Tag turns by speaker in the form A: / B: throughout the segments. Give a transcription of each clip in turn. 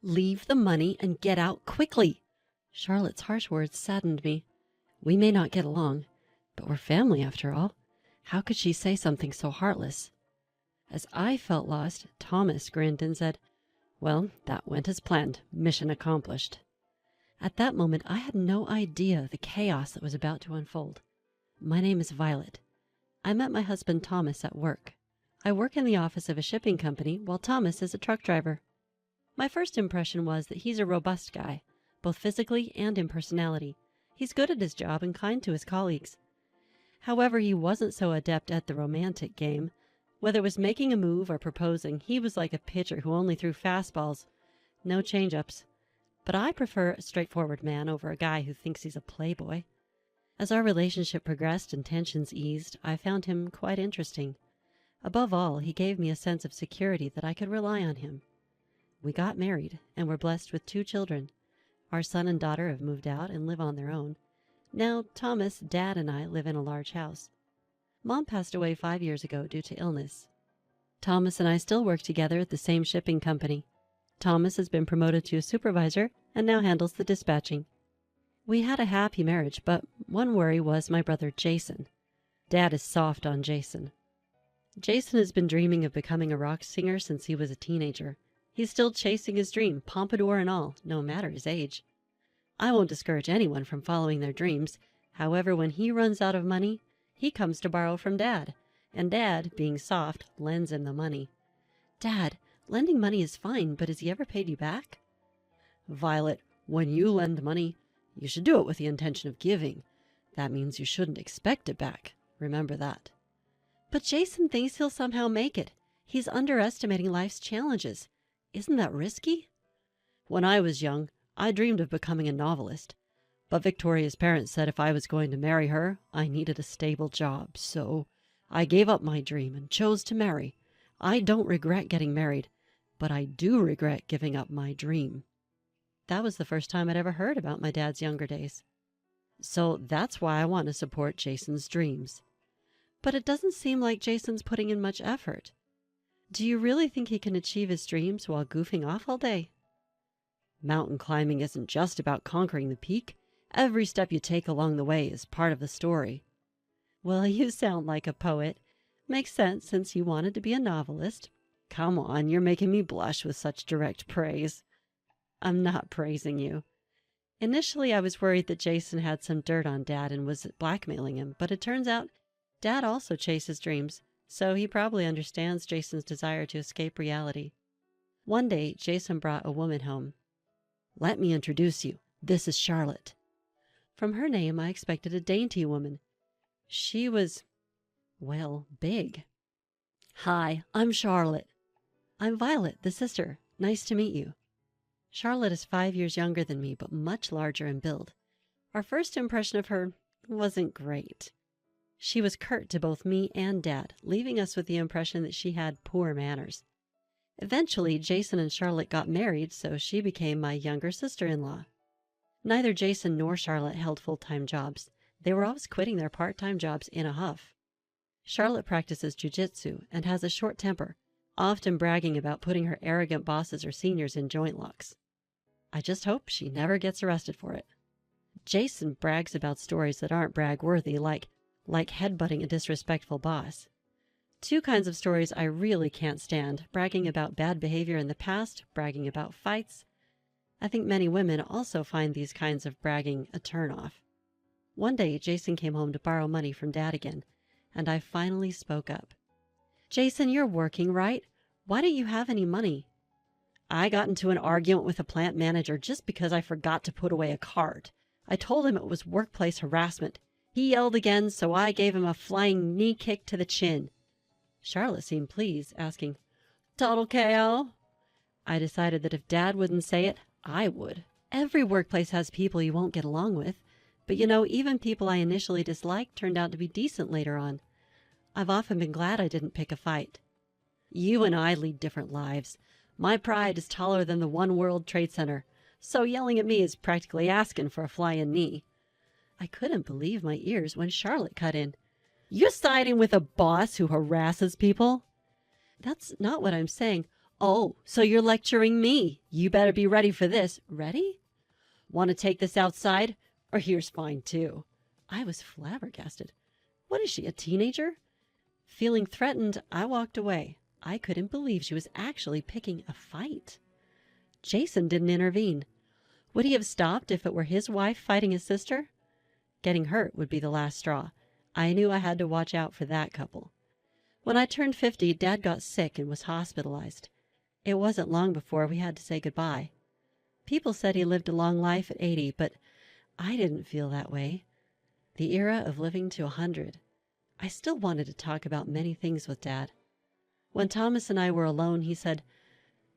A: Leave the money and get out quickly. Charlotte's harsh words saddened me. We may not get along, but we're family after all. How could she say something so heartless? As I felt lost, Thomas grinned and said, "Well, that went as planned. Mission accomplished." At that moment, I had no idea the chaos that was about to unfold. My name is Violet. I met my husband Thomas at work. I work in the office of a shipping company while Thomas is a truck driver. My first impression was that he's a robust guy, both physically and in personality. He's good at his job and kind to his colleagues. However, he wasn't so adept at the romantic game. Whether it was making a move or proposing, he was like a pitcher who only threw fastballs, no change-ups. But I prefer a straightforward man over a guy who thinks he's a playboy. As our relationship progressed and tensions eased, I found him quite interesting. Above all, he gave me a sense of security that I could rely on him. We got married and were blessed with 2 children. Our son and daughter have moved out and live on their own. Now, Thomas, Dad, and I live in a large house. Mom passed away 5 years ago due to illness. Thomas and I still work together at the same shipping company. Thomas has been promoted to a supervisor and now handles the dispatching. We had a happy marriage, but one worry was my brother Jason. Dad is soft on Jason. Jason has been dreaming of becoming a rock singer since he was a teenager. He's still chasing his dream, pompadour and all, no matter his age. I won't discourage anyone from following their dreams. However, when he runs out of money, he comes to borrow from Dad, and Dad, being soft, lends him the money. Dad, lending money is fine, but has he ever paid you back? Violet, when you lend money, you should do it with the intention of giving. That means you shouldn't expect it back. Remember that. But Jason thinks he'll somehow make it. He's underestimating life's challenges. Isn't that risky? When I was young, I dreamed of becoming a novelist. But Victoria's parents said if I was going to marry her, I needed a stable job. So I gave up my dream and chose to marry. I don't regret getting married, but I do regret giving up my dream. That was the first time I'd ever heard about my dad's younger days. So that's why I want to support Jason's dreams. But it doesn't seem like Jason's putting in much effort. Do you really think he can achieve his dreams while goofing off all day? Mountain climbing isn't just about conquering the peak. Every step you take along the way is part of the story. Well, you sound like a poet. Makes sense since you wanted to be a novelist. Come on, you're making me blush with such direct praise. I'm not praising you. Initially, I was worried that Jason had some dirt on Dad and was blackmailing him, but it turns out Dad also chases dreams, so he probably understands Jason's desire to escape reality. One day, Jason brought a woman home. Let me introduce you. This is Charlotte. From her name, I expected a dainty woman. She was, well, big. Hi, I'm Charlotte. I'm Violet, the sister. Nice to meet you. Charlotte is 5 years younger than me, but much larger in build. Our first impression of her wasn't great. She was curt to both me and Dad, leaving us with the impression that she had poor manners. Eventually, Jason and Charlotte got married, so she became my younger sister-in-law. Neither Jason nor Charlotte held full-time jobs. They were always quitting their part-time jobs in a huff. Charlotte practices jiu-jitsu and has a short temper, often bragging about putting her arrogant bosses or seniors in joint locks. I just hope she never gets arrested for it. Jason brags about stories that aren't brag-worthy, like headbutting a disrespectful boss. 2 kinds of stories I really can't stand: bragging about bad behavior in the past, bragging about fights. I think many women also find these kinds of bragging a turnoff. One day, Jason came home to borrow money from Dad again, and I finally spoke up. Jason, you're working, right? Why don't you have any money? I got into an argument with a plant manager just because I forgot to put away a card. I told him it was workplace harassment. He yelled again, so I gave him a flying knee kick to the chin. Charlotte seemed pleased, asking, "Total KO?" I decided that if Dad wouldn't say it, I would. Every workplace has people you won't get along with, but even people I initially disliked turned out to be decent later on. I've often been glad I didn't pick a fight. You and I lead different lives. My pride is taller than the One World Trade Center, so yelling at me is practically asking for a flying knee. I couldn't believe my ears when Charlotte cut in. "You're siding with a boss who harasses people?" "That's not what I'm saying. Oh, so you're lecturing me. You better be ready for this. Ready? Want to take this outside? Or here's fine, too. I was flabbergasted. What is she, a teenager? Feeling threatened, I walked away. I couldn't believe she was actually picking a fight. Jason didn't intervene. Would he have stopped if it were his wife fighting his sister? Getting hurt would be the last straw. I knew I had to watch out for that couple. When I turned 50, Dad got sick and was hospitalized. It wasn't long before we had to say goodbye. People said he lived a long life at 80, but I didn't feel that way. The era of living to 100. I still wanted to talk about many things with Dad. When Thomas and I were alone, he said,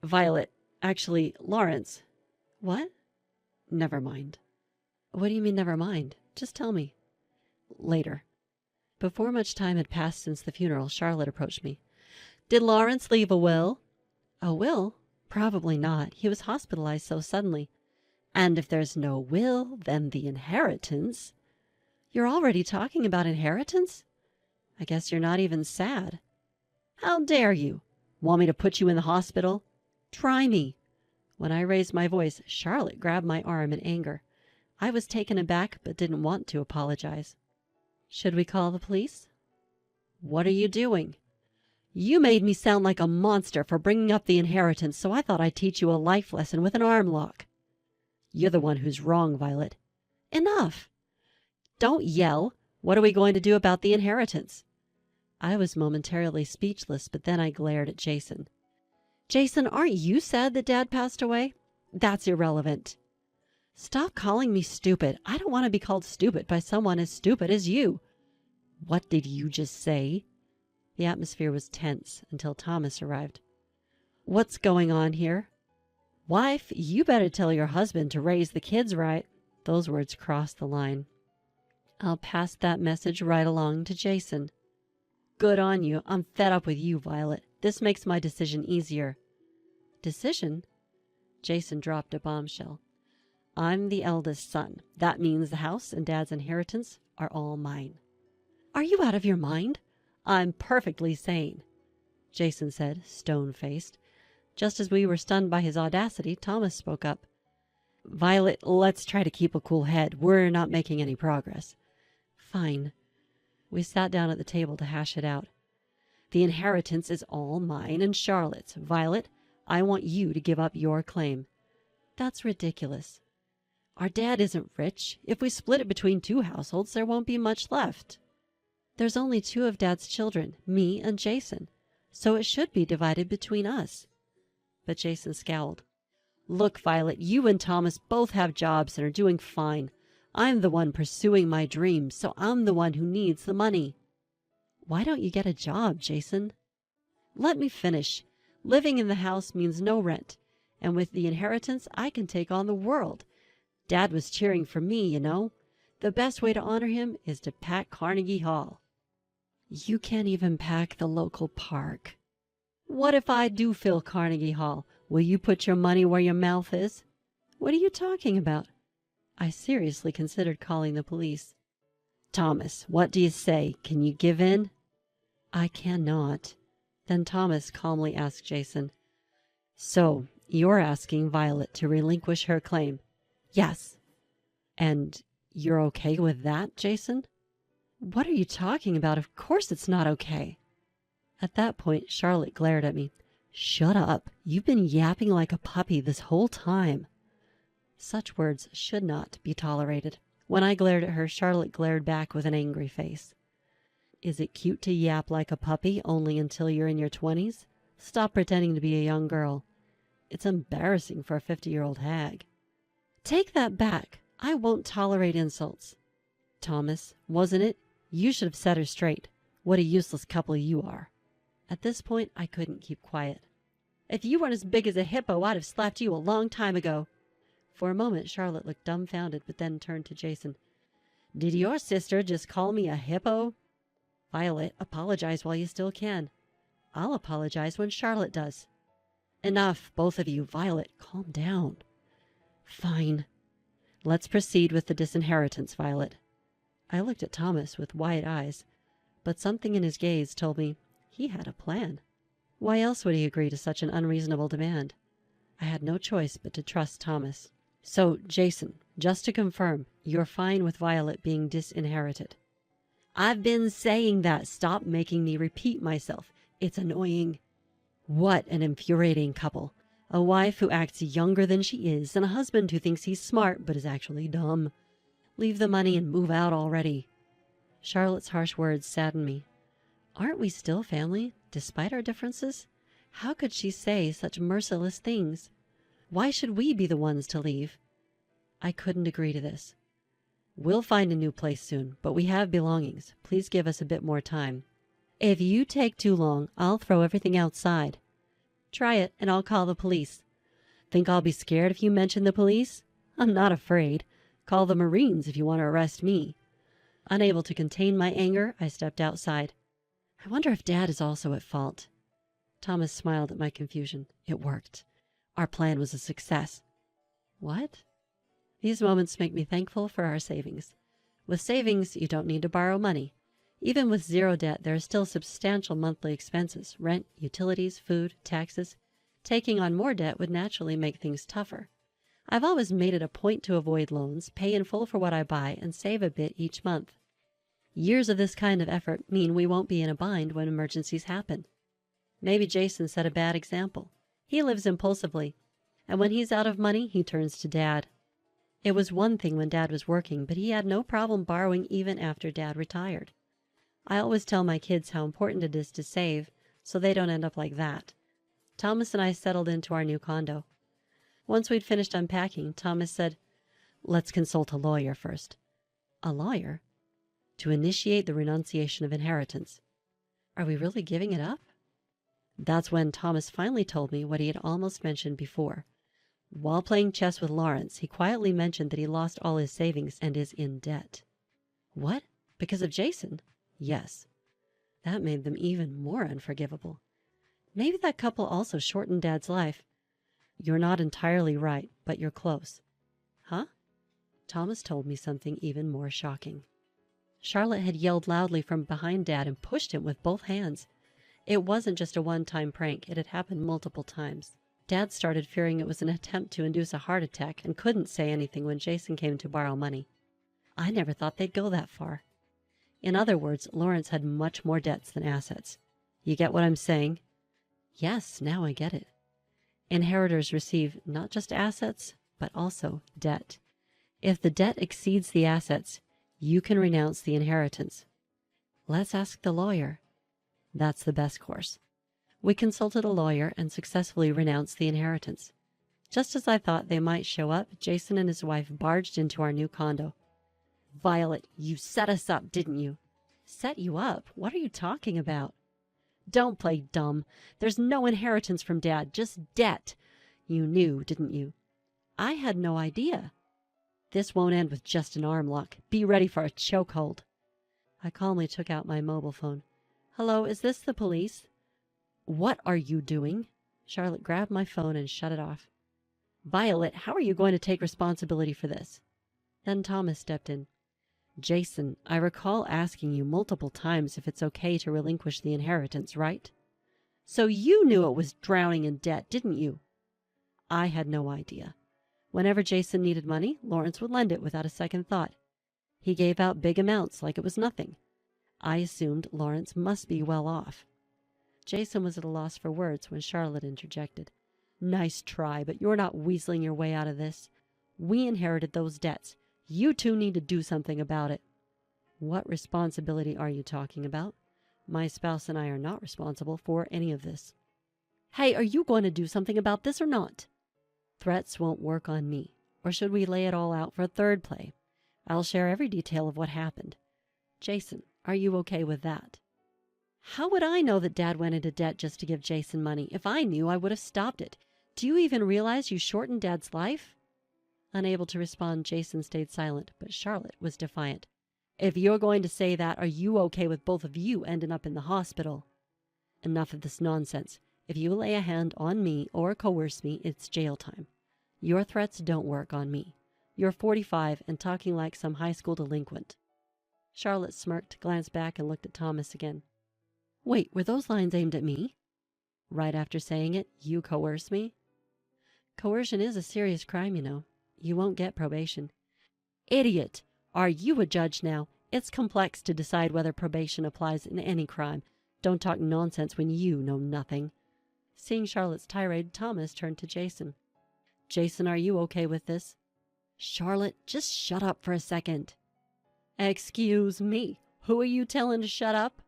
A: "Violet, actually, Lawrence." "What?" "Never mind." "What do you mean, never mind? Just tell me." "Later." Before much time had passed since the funeral, Charlotte approached me. "Did Lawrence leave a will?" "A will? Probably not. He was hospitalized so suddenly." "And if there's no will, then the inheritance—" "You're already talking about inheritance? I guess you're not even sad." "How dare you? Want me to put you in the hospital? Try me." When I raised my voice, Charlotte grabbed my arm in anger. I was taken aback but didn't want to apologize. "Should we call the police?" "What are you doing? You made me sound like a monster for bringing up the inheritance, so I thought I'd teach you a life lesson with an arm lock." "You're the one who's wrong, Violet." "Enough! Don't yell. What are we going to do about the inheritance?" I was momentarily speechless, but then I glared at Jason. "Jason, aren't you sad that Dad passed away?" "That's irrelevant." "Stop calling me stupid. I don't want to be called stupid by someone as stupid as you." "What did you just say?" The atmosphere was tense until Thomas arrived. "What's going on here?" "Wife, you better tell your husband to raise the kids right." Those words crossed the line. "I'll pass that message right along to Jason." "Good on you. I'm fed up with you, Violet. This makes my decision easier." "Decision?" Jason dropped a bombshell. "I'm the eldest son. That means the house and Dad's inheritance are all mine." "Are you out of your mind?" "I'm perfectly sane," Jason said, stone-faced. Just as we were stunned by his audacity, Thomas spoke up. "Violet, let's try to keep a cool head. We're not making any progress." "Fine." We sat down at the table to hash it out. "The inheritance is all mine and Charlotte's. Violet, I want you to give up your claim." "That's ridiculous." "Our dad isn't rich. If we split it between two households, there won't be much left." "There's only two of Dad's children, me and Jason, so it should be divided between us." But Jason scowled. "Look, Violet, you and Thomas both have jobs and are doing fine. I'm the one pursuing my dreams, so I'm the one who needs the money." "Why don't you get a job, Jason?" "Let me finish. Living in the house means no rent, and with the inheritance, I can take on the world. Dad was cheering for me, you know. The best way to honor him is to pack Carnegie Hall." "You can't even pack the local park." "What if I do fill Carnegie Hall? Will you put your money where your mouth is?" "What are you talking about?" I seriously considered calling the police. "Thomas, what do you say? Can you give in?" "I cannot." Then Thomas calmly asked Jason, "So, you're asking Violet to relinquish her claim?" "Yes." "And you're okay with that, Jason?" "What are you talking about? Of course it's not okay." At that point, Charlotte glared at me. "Shut up. You've been yapping like a puppy this whole time." Such words should not be tolerated. When I glared at her, Charlotte glared back with an angry face. "Is it cute to yap like a puppy only until you're in your 20s? Stop pretending to be a young girl. It's embarrassing for a 50-year-old hag." "Take that back. I won't tolerate insults." "Thomas, wasn't it? You should have set her straight. What a useless couple you are." At this point, I couldn't keep quiet. "If you weren't as big as a hippo, I'd have slapped you a long time ago." For a moment, Charlotte looked dumbfounded, but then turned to Jason. "Did your sister just call me a hippo?" "Violet, apologize while you still can." "I'll apologize when Charlotte does." "Enough, both of you. Violet, calm down." "Fine. Let's proceed with the disinheritance, Violet." I looked at Thomas with wide eyes, but something in his gaze told me he had a plan. Why else would he agree to such an unreasonable demand? I had no choice but to trust Thomas. So, Jason, just to confirm, you're fine with Violet being disinherited? I've been saying that. Stop making me repeat myself. It's annoying. What an infuriating couple. A wife who acts younger than she is, and a husband who thinks he's smart but is actually dumb. Leave the money and move out already. Charlotte's harsh words saddened me. Aren't we still family, despite our differences? How could she say such merciless things? Why should we be the ones to leave? I couldn't agree to this. We'll find a new place soon, but we have belongings. Please give us a bit more time. If you take too long, I'll throw everything outside. Try it, and I'll call the police. Think I'll be scared if you mention the police? I'm not afraid. Call the Marines if you want to arrest me. Unable to contain my anger, I stepped outside. I wonder if Dad is also at fault. Thomas smiled at my confusion. It worked. Our plan was a success. What? These moments make me thankful for our savings. With savings, you don't need to borrow money. Even with zero debt, there are still substantial monthly expenses: rent, utilities, food, taxes. Taking on more debt would naturally make things tougher. I've always made it a point to avoid loans, pay in full for what I buy, and save a bit each month. Years of this kind of effort mean we won't be in a bind when emergencies happen. Maybe Jason set a bad example. He lives impulsively, and when he's out of money, he turns to Dad. It was one thing when Dad was working, but he had no problem borrowing even after Dad retired. I always tell my kids how important it is to save, so they don't end up like that. Thomas and I settled into our new condo. Once we'd finished unpacking, Thomas said, "Let's consult a lawyer first." A lawyer? To initiate the renunciation of inheritance. Are we really giving it up? That's when Thomas finally told me what he had almost mentioned before. While playing chess with Lawrence, he quietly mentioned that he lost all his savings and is in debt. What? Because of Jason? Yes. That made them even more unforgivable. Maybe that couple also shortened Dad's life. You're not entirely right, but you're close. Huh? Thomas told me something even more shocking. Charlotte had yelled loudly from behind Dad and pushed him with both hands. It wasn't just a one-time prank. It had happened multiple times. Dad started fearing it was an attempt to induce a heart attack and couldn't say anything when Jason came to borrow money. I never thought they'd go that far. In other words, Lawrence had much more debts than assets. You get what I'm saying? Yes, now I get it. Inheritors receive not just assets, but also debt. If the debt exceeds the assets, you can renounce the inheritance. Let's ask the lawyer. That's the best course. We consulted a lawyer and successfully renounced the inheritance. Just as I thought they might show up, Jason and his wife barged into our new condo. Violet, you set us up, didn't you? Set you up? What are you talking about? Don't play dumb. There's no inheritance from Dad, just debt. You knew, didn't you? I had no idea. This won't end with just an arm lock. Be ready for a chokehold. I calmly took out my mobile phone. Hello, is this the police? What are you doing? Charlotte grabbed my phone and shut it off. Violet, how are you going to take responsibility for this? Then Thomas stepped in. Jason, I recall asking you multiple times if it's okay to relinquish the inheritance, right? So you knew it was drowning in debt, didn't you? I had no idea. Whenever Jason needed money, Lawrence would lend it without a second thought. He gave out big amounts like it was nothing. I assumed Lawrence must be well off. Jason was at a loss for words when Charlotte interjected. Nice try, but you're not weaseling your way out of this. We inherited those debts. You two need to do something about it. What responsibility are you talking about? My spouse and I are not responsible for any of this. Hey, are you going to do something about this or not? Threats won't work on me. Or should we lay it all out for a third play? I'll share every detail of what happened. Jason, are you okay with that? How would I know that Dad went into debt just to give Jason money? If I knew, I would have stopped it. Do you even realize you shortened Dad's life? Unable to respond, Jason stayed silent, but Charlotte was defiant. If you're going to say that, are you okay with both of you ending up in the hospital? Enough of this nonsense. If you lay a hand on me or coerce me, it's jail time. Your threats don't work on me. You're 45 and talking like some high school delinquent. Charlotte smirked, glanced back, and looked at Thomas again. Wait, were those lines aimed at me? Right after saying it, you coerce me? Coercion is a serious crime, you know. You won't get probation. Idiot! Are you a judge now? It's complex to decide whether probation applies in any crime. Don't talk nonsense when you know nothing. Seeing Charlotte's tirade, Thomas turned to Jason. Jason, are you okay with this? Charlotte, just shut up for a second. Excuse me. Who are you telling to shut up?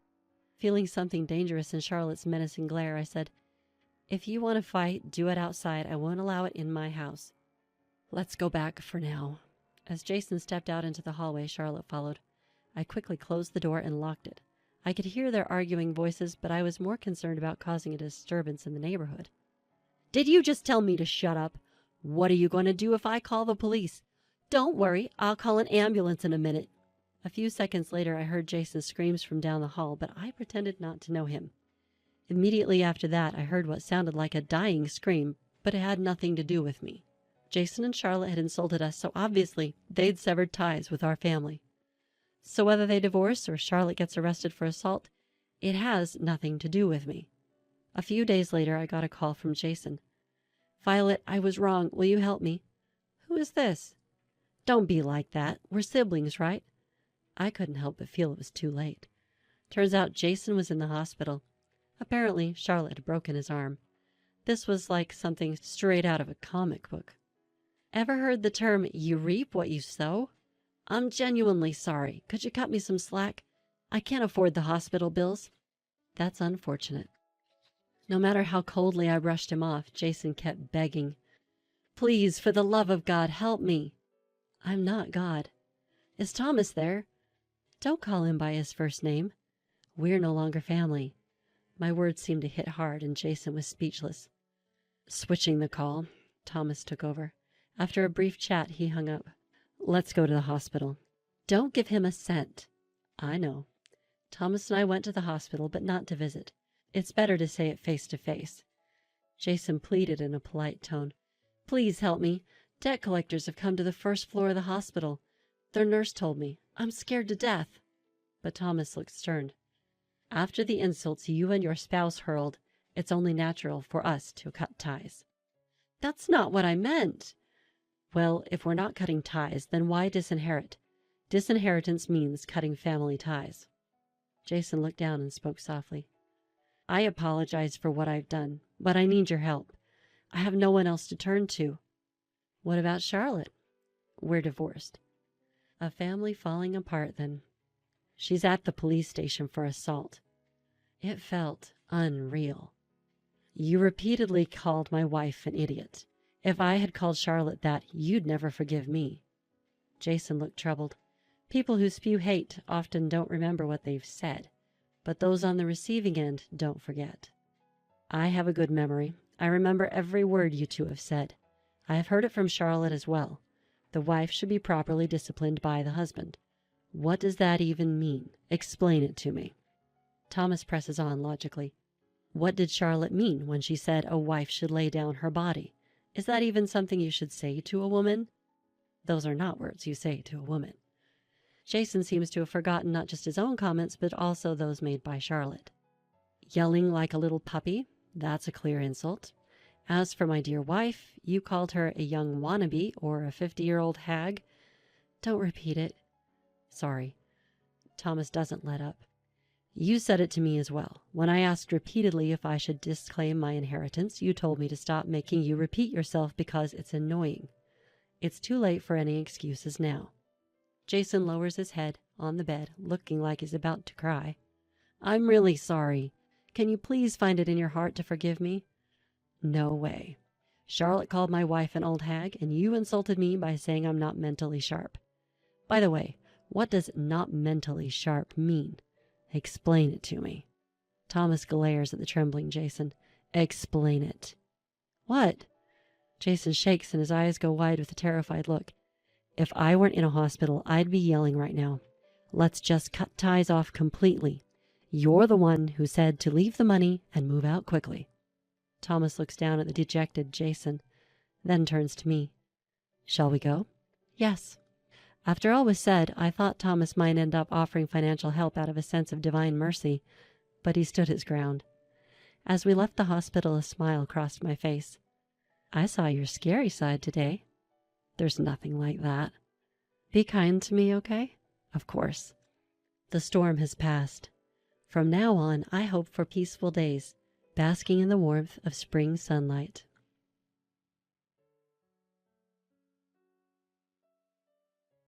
A: Feeling something dangerous in Charlotte's menacing glare, I said, if you want to fight, do it outside. I won't allow it in my house. Let's go back for now. As Jason stepped out into the hallway, Charlotte followed. I quickly closed the door and locked it. I could hear their arguing voices, but I was more concerned about causing a disturbance in the neighborhood. Did you just tell me to shut up? What are you going to do if I call the police? Don't worry, I'll call an ambulance in a minute. A few seconds later, I heard Jason's screams from down the hall, but I pretended not to know him. Immediately after that, I heard what sounded like a dying scream, but it had nothing to do with me. Jason and Charlotte had insulted us, so obviously they'd severed ties with our family. So whether they divorce or Charlotte gets arrested for assault, it has nothing to do with me. A few days later, I got a call from Jason. Violet, I was wrong. Will you help me? Who is this? Don't be like that. We're siblings, right? I couldn't help but feel it was too late. Turns out Jason was in the hospital. Apparently, Charlotte had broken his arm. This was like something straight out of a comic book. Ever heard the term, you reap what you sow? I'm genuinely sorry. Could you cut me some slack? I can't afford the hospital bills. That's unfortunate. No matter how coldly I brushed him off, Jason kept begging. Please, for the love of God, help me. I'm not God. Is Thomas there? Don't call him by his first name. We're no longer family. My words seemed to hit hard, and Jason was speechless. Switching the call, Thomas took over. After a brief chat, he hung up. Let's go to the hospital. Don't give him a cent. I know. Thomas and I went to the hospital, but not to visit. It's better to say it face to face. Jason pleaded in a polite tone. Please help me. Debt collectors have come to the first floor of the hospital. Their nurse told me. I'm scared to death. But Thomas looked stern. After the insults you and your spouse hurled, it's only natural for us to cut ties. That's not what I meant. Well, if we're not cutting ties, then why disinherit? Disinheritance means cutting family ties. Jason looked down and spoke softly. I apologize for what I've done, but I need your help. I have no one else to turn to. What about Charlotte? We're divorced. A family falling apart, then. She's at the police station for assault. It felt unreal. You repeatedly called my wife an idiot. If I had called Charlotte that, you'd never forgive me. Jason looked troubled. People who spew hate often don't remember what they've said, but those on the receiving end don't forget. I have a good memory. I remember every word you two have said. I have heard it from Charlotte as well. The wife should be properly disciplined by the husband. What does that even mean? Explain it to me. Thomas presses on logically. What did Charlotte mean when she said a wife should lay down her body? Is that even something you should say to a woman? Those are not words you say to a woman. Jason seems to have forgotten not just his own comments, but also those made by Charlotte. Yelling like a little puppy, that's a clear insult. As for my dear wife, you called her a young wannabe or a 50-year-old hag. Don't repeat it. Sorry. Thomas doesn't let up. You said it to me as well. When I asked repeatedly if I should disclaim my inheritance, you told me to stop making you repeat yourself because it's annoying. It's too late for any excuses now. Jason lowers his head on the bed, looking like he's about to cry. I'm really sorry. Can you please find it in your heart to forgive me? No way. Charlotte called my wife an old hag, and you insulted me by saying I'm not mentally sharp. By the way, what does not mentally sharp mean? Explain it to me. Thomas glares at the trembling Jason. Explain it. What? Jason shakes and his eyes go wide with a terrified look. If I weren't in a hospital, I'd be yelling right now. Let's just cut ties off completely. You're the one who said to leave the money and move out quickly. Thomas looks down at the dejected Jason, then turns to me. Shall we go? Yes. After all was said, I thought Thomas might end up offering financial help out of a sense of divine mercy, but he stood his ground. As we left the hospital, a smile crossed my face. I saw your scary side today. There's nothing like that. Be kind to me, okay? Of course. The storm has passed. From now on, I hope for peaceful days, basking in the warmth of spring sunlight.